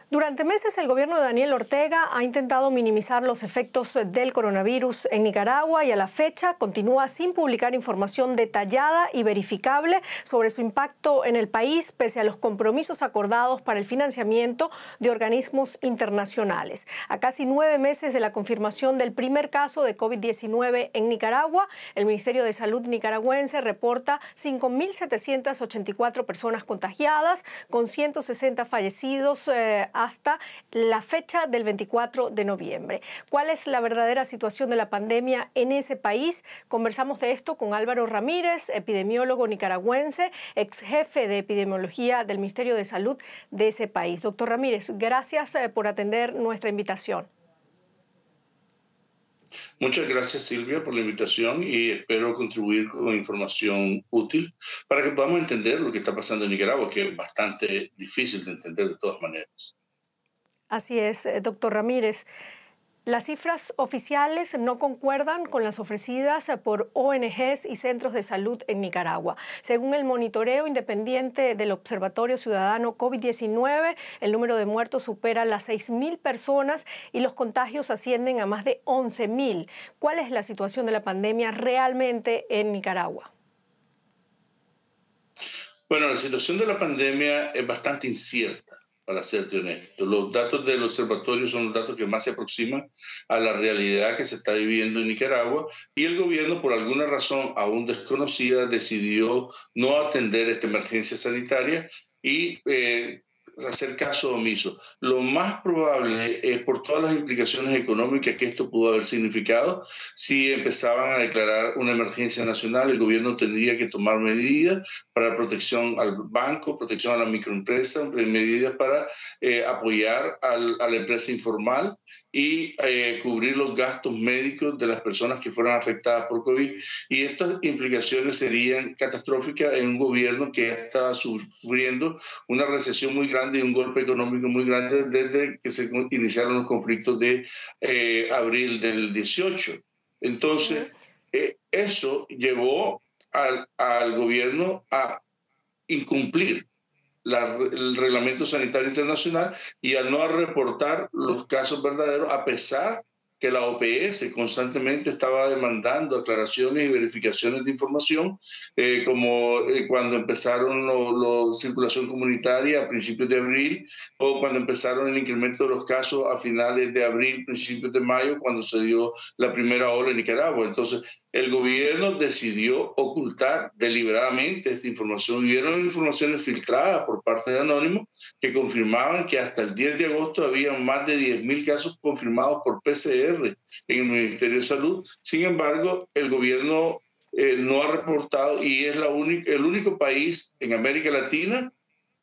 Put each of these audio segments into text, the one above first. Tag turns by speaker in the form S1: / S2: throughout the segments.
S1: Durante meses, el gobierno de Daniel Ortega ha intentado minimizar los efectos del coronavirus en Nicaragua y a la fecha continúa sin publicar información detallada y verificable sobre su impacto en el país, pese a los compromisos acordados para el financiamiento de organismos internacionales. A casi 9 meses de la confirmación del primer caso de COVID-19 en Nicaragua, el Ministerio de Salud nicaragüense reporta 5.784 personas contagiadas, con 160 fallecidos hasta la fecha del 24 de noviembre. ¿Cuál es la verdadera situación de la pandemia en ese país? Conversamos de esto con Álvaro Ramírez, epidemiólogo nicaragüense, ex jefe de epidemiología del Ministerio de Salud de ese país. Doctor Ramírez, gracias por atender nuestra invitación.
S2: Muchas gracias, Silvia, por la invitación y espero contribuir con información útil para que podamos entender lo que está pasando en Nicaragua, que es bastante difícil de entender de todas maneras.
S1: Así es, doctor Ramírez. Las cifras oficiales no concuerdan con las ofrecidas por ONGs y centros de salud en Nicaragua. Según el monitoreo independiente del Observatorio Ciudadano COVID-19, el número de muertos supera las 6.000 personas y los contagios ascienden a más de 11.000. ¿Cuál es la situación de la pandemia realmente en Nicaragua?
S2: Bueno, la situación de la pandemia es bastante incierta, para serte honesto. Los datos del observatorio son los datos que más se aproximan a la realidad que se está viviendo en Nicaragua y el gobierno, por alguna razón aún desconocida, decidió no atender esta emergencia sanitaria y hacer caso omiso. Lo más probable es por todas las implicaciones económicas que esto pudo haber significado. Si empezaban a declarar una emergencia nacional, el gobierno tendría que tomar medidas para protección al banco, protección a la microempresa, medidas para apoyar a la empresa informal y cubrir los gastos médicos de las personas que fueran afectadas por COVID. Y estas implicaciones serían catastróficas en un gobierno que está sufriendo una recesión muy grande y un golpe económico muy grande desde que se iniciaron los conflictos de abril del 18. Entonces, eso llevó al gobierno a incumplir el reglamento sanitario internacional y a no reportar los casos verdaderos, a pesar que la OPS constantemente estaba demandando aclaraciones y verificaciones de información, como cuando empezaron la circulación comunitaria a principios de abril o cuando empezaron el incremento de los casos a finales de abril, principios de mayo, cuando se dio la primera ola en Nicaragua. Entonces, el gobierno decidió ocultar deliberadamente esta información. Hubieron informaciones filtradas por parte de Anónimos que confirmaban que hasta el 10 de agosto había más de 10.000 casos confirmados por PCR en el Ministerio de Salud. Sin embargo, el gobierno no ha reportado y es el único país en América Latina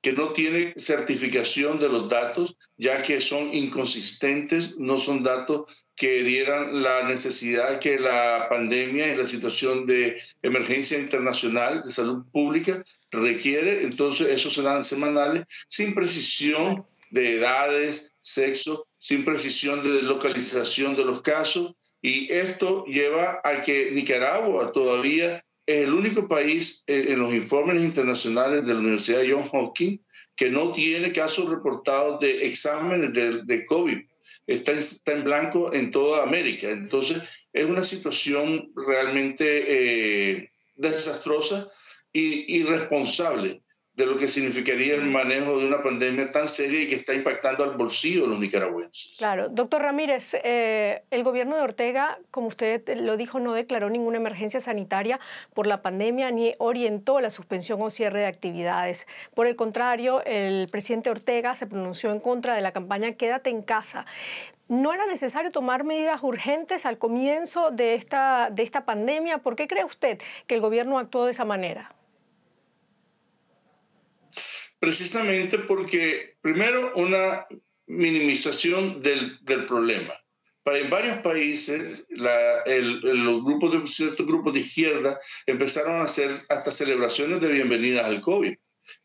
S2: que no tiene certificación de los datos, ya que son inconsistentes, no son datos que dieran la necesidad que la pandemia y la situación de emergencia internacional de salud pública requiere. Entonces, esos serán semanales, sin precisión de edades, sexo, sin precisión de localización de los casos. Y esto lleva a que Nicaragua todavía es el único país en los informes internacionales de la Universidad de Johns Hopkins que no tiene casos reportados de exámenes de COVID. Está en blanco en toda América. Entonces, es una situación realmente desastrosa y irresponsable de lo que significaría el manejo de una pandemia tan seria y que está impactando al bolsillo de los nicaragüenses.
S1: Claro. Doctor Ramírez, el gobierno de Ortega, como usted lo dijo, no declaró ninguna emergencia sanitaria por la pandemia ni orientó la suspensión o cierre de actividades. Por el contrario, el presidente Ortega se pronunció en contra de la campaña Quédate en casa. ¿No era necesario tomar medidas urgentes al comienzo de esta pandemia? ¿Por qué cree usted que el gobierno actuó de esa manera?
S2: Precisamente porque, primero, una minimización del problema. En varios países, ciertos grupos de izquierda empezaron a hacer hasta celebraciones de bienvenida al COVID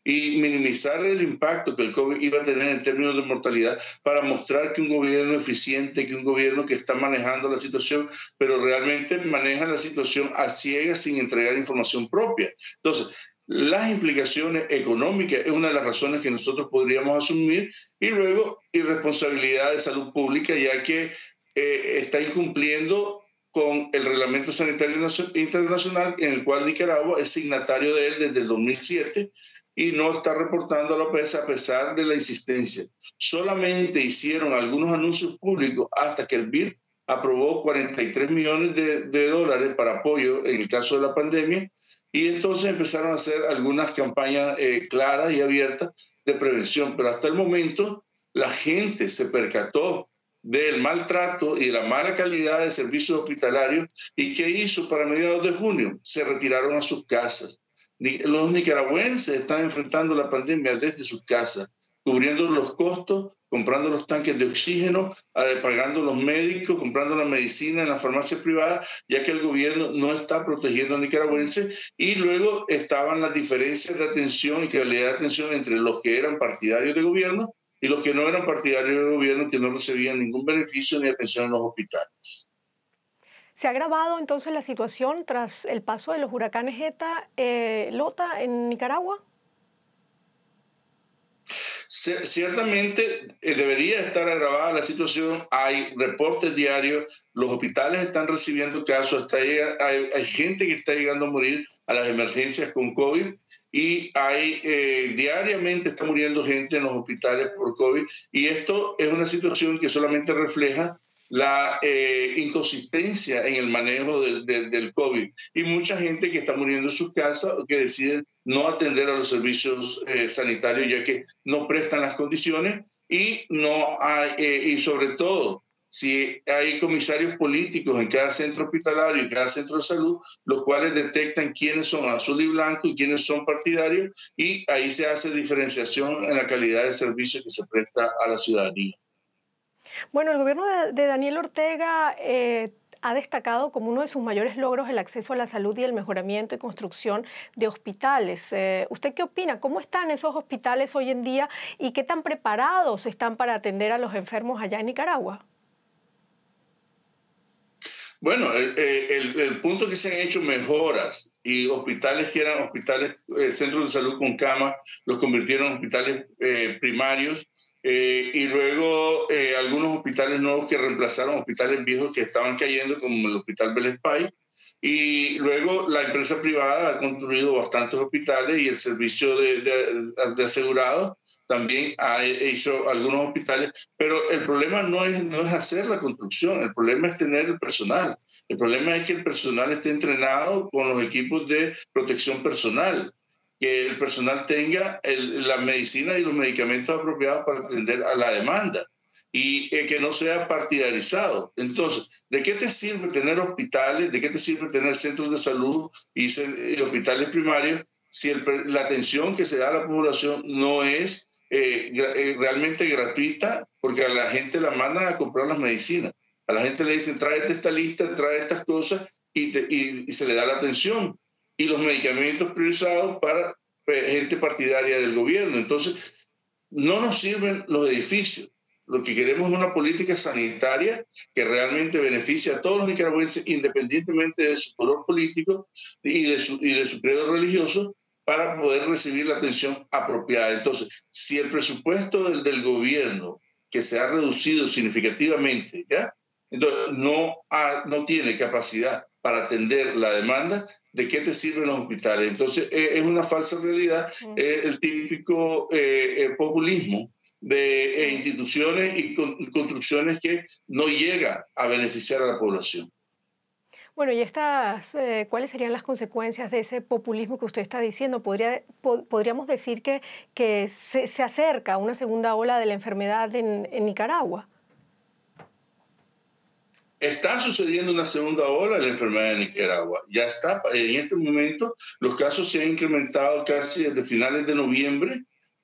S2: y minimizar el impacto que el COVID iba a tener en términos de mortalidad para mostrar que un gobierno eficiente, que un gobierno que está manejando la situación, pero realmente maneja la situación a ciegas sin entregar información propia. Entonces, las implicaciones económicas es una de las razones que nosotros podríamos asumir, y luego irresponsabilidad de salud pública, ya que está incumpliendo con el Reglamento Sanitario Internacional, en el cual Nicaragua es signatario de él desde el 2007 y no está reportando a la OPS a pesar de la insistencia. Solamente hicieron algunos anuncios públicos hasta que el BID aprobó 43 millones de dólares para apoyo en el caso de la pandemia, y entonces empezaron a hacer algunas campañas claras y abiertas de prevención. Pero hasta el momento la gente se percató del maltrato y de la mala calidad de servicios hospitalarios. ¿Y qué hizo para mediados de junio? Se retiraron a sus casas. Los nicaragüenses están enfrentando la pandemia desde sus casas, cubriendo los costos, comprando los tanques de oxígeno, pagando los médicos, comprando la medicina en las farmacias privadas, ya que el gobierno no está protegiendo al nicaragüense. Y luego estaban las diferencias de atención y calidad de atención entre los que eran partidarios de gobierno y los que no eran partidarios del gobierno, que no recibían ningún beneficio ni atención en los hospitales.
S1: ¿Se ha agravado entonces la situación tras el paso de los huracanes ETA, Lota en Nicaragua?
S2: Ciertamente debería estar agravada la situación. Hay reportes diarios, los hospitales están recibiendo casos, hay gente que está llegando a morir a las emergencias con COVID, y diariamente está muriendo gente en los hospitales por COVID, y esto es una situación que solamente refleja la inconsistencia en el manejo del COVID, y mucha gente que está muriendo en sus casas o que deciden no atender a los servicios sanitarios ya que no prestan las condiciones, y sobre todo si hay comisarios políticos en cada centro hospitalario y cada centro de salud, los cuales detectan quiénes son azul y blanco y quiénes son partidarios, y ahí se hace diferenciación en la calidad de servicio que se presta a la ciudadanía.
S1: Bueno, el gobierno de Daniel Ortega ha destacado como uno de sus mayores logros el acceso a la salud y el mejoramiento y construcción de hospitales. ¿Usted qué opina? ¿Cómo están esos hospitales hoy en día y qué tan preparados están para atender a los enfermos allá en Nicaragua?
S2: Bueno, el punto es que se han hecho mejoras, y hospitales que eran centros de salud con cama, los convirtieron en hospitales primarios, y luego algunos hospitales nuevos que reemplazaron hospitales viejos que estaban cayendo, como el Hospital Belespay. Y luego la empresa privada ha construido bastantes hospitales, y el servicio de asegurados también ha hecho algunos hospitales. Pero el problema no es hacer la construcción, el problema es tener el personal. El problema es que el personal esté entrenado con los equipos de protección personal, que el personal tenga la medicina y los medicamentos apropiados para atender a la demanda, y que no sea partidarizado. Entonces, ¿de qué te sirve tener hospitales? ¿De qué te sirve tener centros de salud y hospitales primarios si la atención que se da a la población no es realmente gratuita? Porque a la gente la mandan a comprar las medicinas. A la gente le dicen, tráete esta lista, trae estas cosas, y se le da la atención. Y los medicamentos priorizados para gente partidaria del gobierno. Entonces, no nos sirven los edificios. Lo que queremos es una política sanitaria que realmente beneficie a todos los nicaragüenses, independientemente de su color político y de su credo religioso, para poder recibir la atención apropiada. Entonces, si el presupuesto del gobierno, que se ha reducido significativamente, ¿ya? Entonces no tiene capacidad para atender la demanda, ¿de qué te sirven los hospitales? Entonces, es una falsa realidad, el típico populismo de instituciones y construcciones que no llega a beneficiar a la población.
S1: Bueno, y ¿cuáles serían las consecuencias de ese populismo que usted está diciendo? ¿Podríamos decir que se acerca una segunda ola de la enfermedad en Nicaragua?
S2: Está sucediendo una segunda ola de la enfermedad en Nicaragua. Ya está, en este momento los casos se han incrementado casi desde finales de noviembre,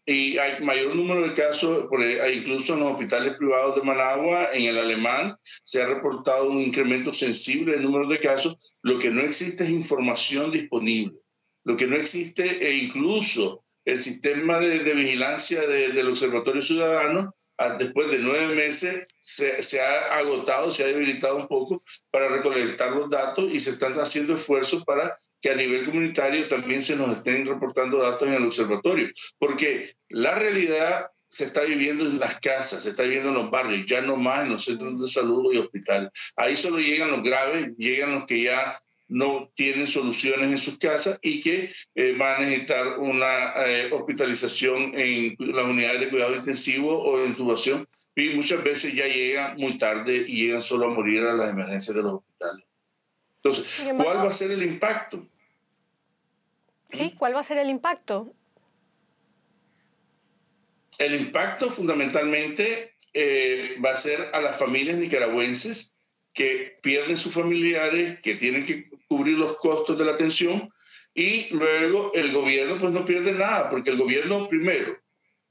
S2: y hay mayor número de casos, incluso en los hospitales privados de Managua, en el Alemán, se ha reportado un incremento sensible del número de casos. Lo que no existe es información disponible. Lo que no existe, incluso el sistema de vigilancia del Observatorio Ciudadano, después de 9 meses, se ha agotado, se ha debilitado un poco para recolectar los datos, y se están haciendo esfuerzos para que a nivel comunitario también se nos estén reportando datos en el observatorio, porque la realidad se está viviendo en las casas, se está viviendo en los barrios, ya no más en los centros de salud y hospitales. Ahí solo llegan los graves, llegan los que ya no tienen soluciones en sus casas y que van a necesitar una hospitalización en las unidades de cuidado intensivo o de intubación, y muchas veces ya llegan muy tarde y llegan solo a morir a las emergencias de los hospitales. Entonces, ¿cuál va a ser el impacto?
S1: Sí, ¿cuál va a ser el impacto?
S2: El impacto fundamentalmente va a ser a las familias nicaragüenses que pierden sus familiares, que tienen que cubrir los costos de la atención, y luego el gobierno pues no pierde nada, porque el gobierno primero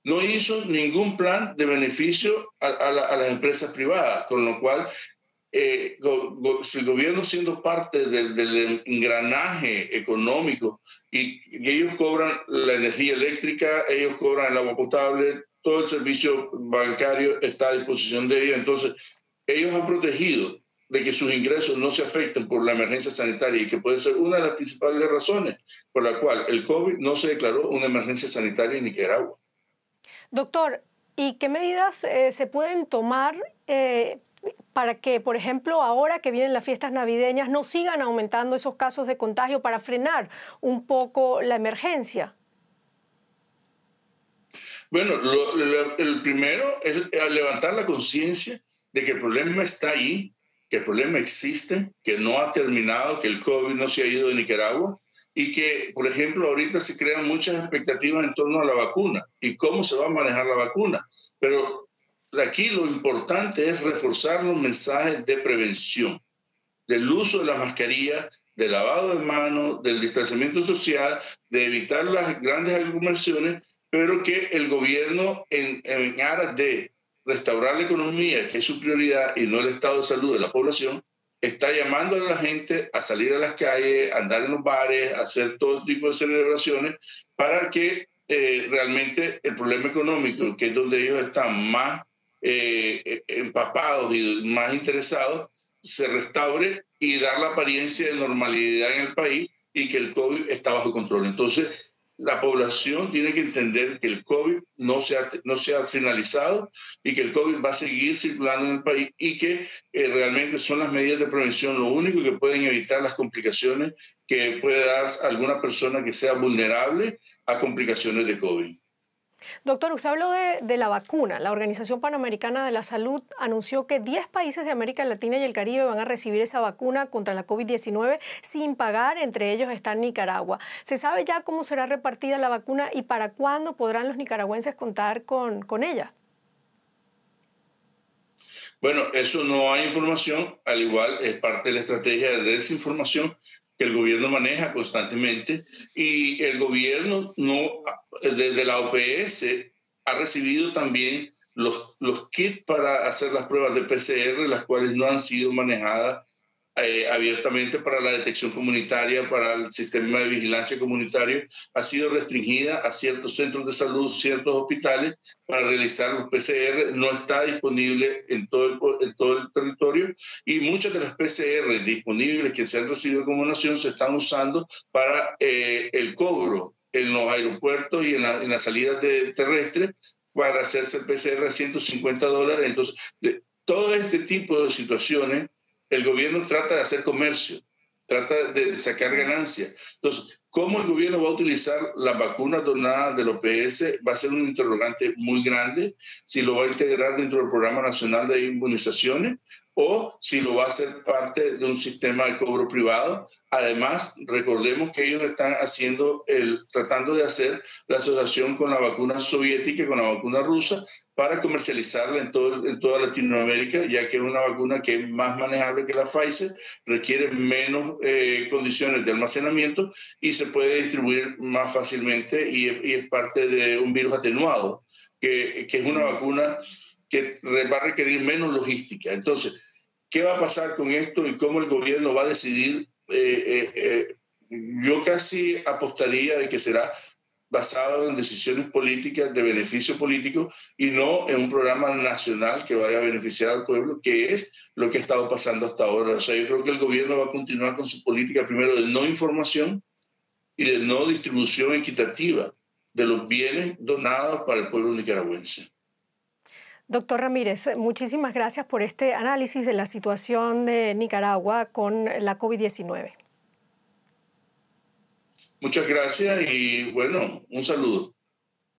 S2: no hizo ningún plan de beneficio a las empresas privadas, con lo cual si el gobierno siendo parte del engranaje económico y ellos cobran la energía eléctrica, ellos cobran el agua potable, todo el servicio bancario está a disposición de ellos, entonces ellos han protegido de que sus ingresos no se afecten por la emergencia sanitaria, y que puede ser una de las principales razones por la cual el COVID no se declaró una emergencia sanitaria en Nicaragua.
S1: Doctor, ¿y qué medidas se pueden tomar para que, por ejemplo, ahora que vienen las fiestas navideñas, no sigan aumentando esos casos de contagio, para frenar un poco la emergencia?
S2: Bueno, el primero es levantar la conciencia de que el problema está ahí, que el problema existe, que no ha terminado, que el COVID no se ha ido de Nicaragua, y que, por ejemplo, ahorita se crean muchas expectativas en torno a la vacuna y cómo se va a manejar la vacuna. Pero aquí lo importante es reforzar los mensajes de prevención, del uso de la mascarilla, del lavado de manos, del distanciamiento social, de evitar las grandes aglomeraciones, pero que el gobierno, en aras de restaurar la economía, que es su prioridad, y no el estado de salud de la población, está llamando a la gente a salir a las calles, a andar en los bares, a hacer todo tipo de celebraciones, para que realmente el problema económico, que es donde ellos están más empapados y más interesados, se restaure y dar la apariencia de normalidad en el país y que el COVID está bajo control. Entonces, la población tiene que entender que el COVID no se ha finalizado y que el COVID va a seguir circulando en el país, y que realmente son las medidas de prevención lo único que pueden evitar las complicaciones que puede dar alguna persona que sea vulnerable a complicaciones de COVID.
S1: Doctor, usted habló de la vacuna. La Organización Panamericana de la Salud anunció que 10 países de América Latina y el Caribe van a recibir esa vacuna contra la COVID-19 sin pagar. Entre ellos está Nicaragua. ¿Se sabe ya cómo será repartida la vacuna y para cuándo podrán los nicaragüenses contar con ella?
S2: Bueno, eso no hay información, al igual es parte de la estrategia de desinformación que el gobierno maneja constantemente, y el gobierno desde la OPS ha recibido también los kits para hacer las pruebas de PCR, las cuales no han sido manejadas abiertamente para la detección comunitaria, para el sistema de vigilancia comunitario. Ha sido restringida a ciertos centros de salud, ciertos hospitales para realizar los PCR. No está disponible en todo el territorio, y muchas de las PCR disponibles que se han recibido como nación se están usando para el cobro en los aeropuertos y en las salidas terrestres para hacerse el PCR a $150. Entonces, todo este tipo de situaciones, el gobierno trata de hacer comercio, trata de sacar ganancias. Entonces, ¿cómo el gobierno va a utilizar las vacunas donadas del OPS? Va a ser un interrogante muy grande, si lo va a integrar dentro del Programa Nacional de Inmunizaciones o si lo va a hacer parte de un sistema de cobro privado. Además, recordemos que ellos están tratando de hacer la asociación con la vacuna soviética, con la vacuna rusa, para comercializarla en toda Latinoamérica, ya que es una vacuna que es más manejable que la Pfizer, requiere menos condiciones de almacenamiento y se puede distribuir más fácilmente, y es parte de un virus atenuado, que es una vacuna que va a requerir menos logística. Entonces, ¿qué va a pasar con esto y cómo el gobierno va a decidir? Yo casi apostaría de que será basado en decisiones políticas de beneficio político y no en un programa nacional que vaya a beneficiar al pueblo, que es lo que ha estado pasando hasta ahora. O sea, yo creo que el gobierno va a continuar con su política, primero, de no información, y de no distribución equitativa de los bienes donados para el pueblo nicaragüense.
S1: Doctor Ramírez, muchísimas gracias por este análisis de la situación de Nicaragua con la COVID-19.
S2: Muchas gracias y bueno, un saludo.